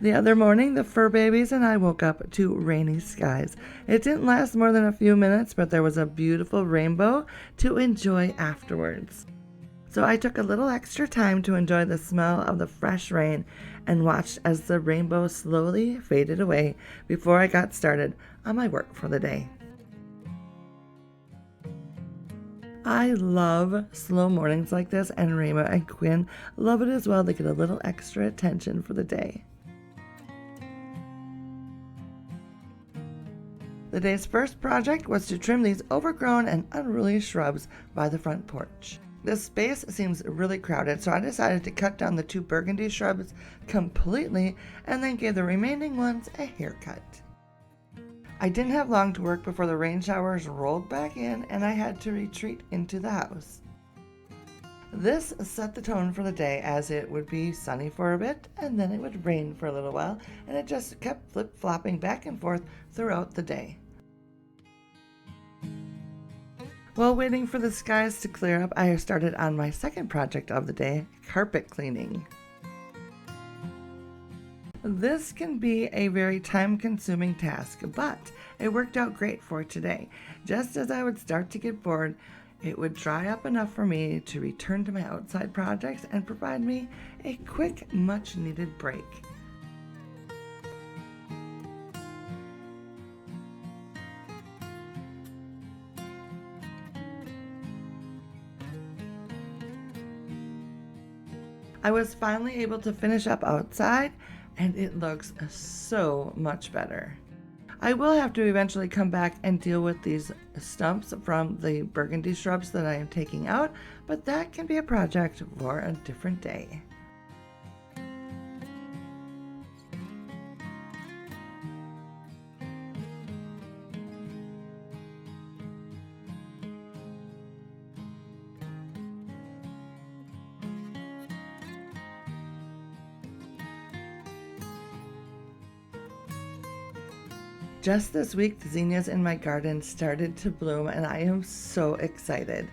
The other morning, the fur babies and I woke up to rainy skies. It didn't last more than a few minutes, but there was a beautiful rainbow to enjoy afterwards. So I took a little extra time to enjoy the smell of the fresh rain and watched as the rainbow slowly faded away before I got started on my work for the day. I love slow mornings like this, and Rayma and Quinn love it as well. They get a little extra attention for the day. The day's first project was to trim these overgrown and unruly shrubs by the front porch. This space seems really crowded, so I decided to cut down the 2 burgundy shrubs completely and then give the remaining ones a haircut. I didn't have long to work before the rain showers rolled back in and I had to retreat into the house. This set the tone for the day, as it would be sunny for a bit and then it would rain for a little while, and it just kept flip-flopping back and forth throughout the day. While waiting for the skies to clear up, I started on my second project of the day, carpet cleaning. This can be a very time-consuming task, but it worked out great for today. Just as I would start to get bored, it would dry up enough for me to return to my outside projects and provide me a quick, much-needed break. I was finally able to finish up outside, and it looks so much better. I will have to eventually come back and deal with these stumps from the burgundy shrubs that I am taking out, but that can be a project for a different day. Just this week, the zinnias in my garden started to bloom, and I am so excited.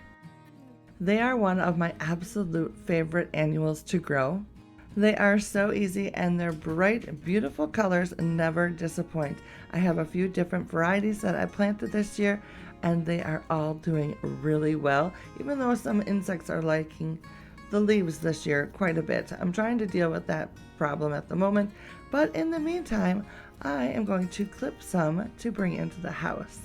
They are one of my absolute favorite annuals to grow. They are so easy, and their bright, beautiful colors never disappoint. I have a few different varieties that I planted this year, and they are all doing really well, even though some insects are liking the leaves this year quite a bit. I'm trying to deal with that problem at the moment, but in the meantime, I am going to clip some to bring into the house.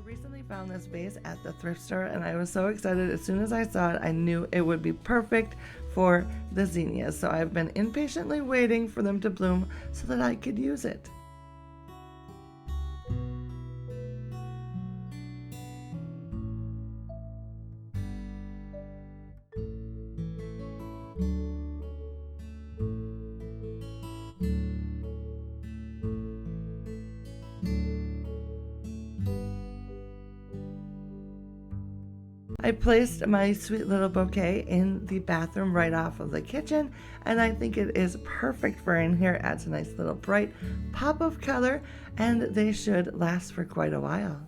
Recently found this vase at the thrift store, and I was so excited. As soon as I saw it, I knew it would be perfect for the zinnias. So I've been impatiently waiting for them to bloom so that I could use it. I placed my sweet little bouquet in the bathroom right off of the kitchen, and I think it is perfect for in here. It adds a nice little bright pop of color, and they should last for quite a while.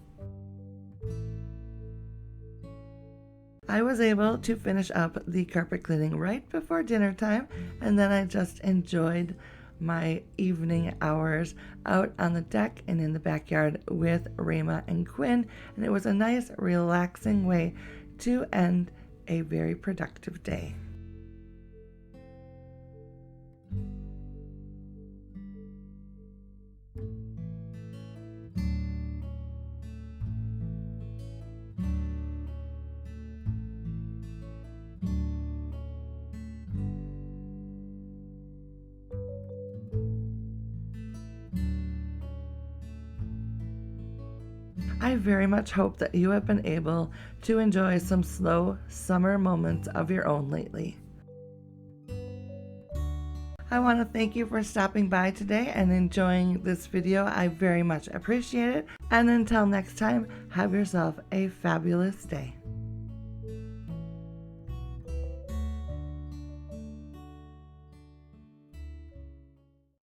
I was able to finish up the carpet cleaning right before dinner time, and then I just enjoyed my evening hours out on the deck and in the backyard with Rama and Quinn, and it was a nice relaxing way to end a very productive day. I very much hope that you have been able to enjoy some slow summer moments of your own lately. I want to thank you for stopping by today and enjoying this video. I very much appreciate it. And until next time, have yourself a fabulous day.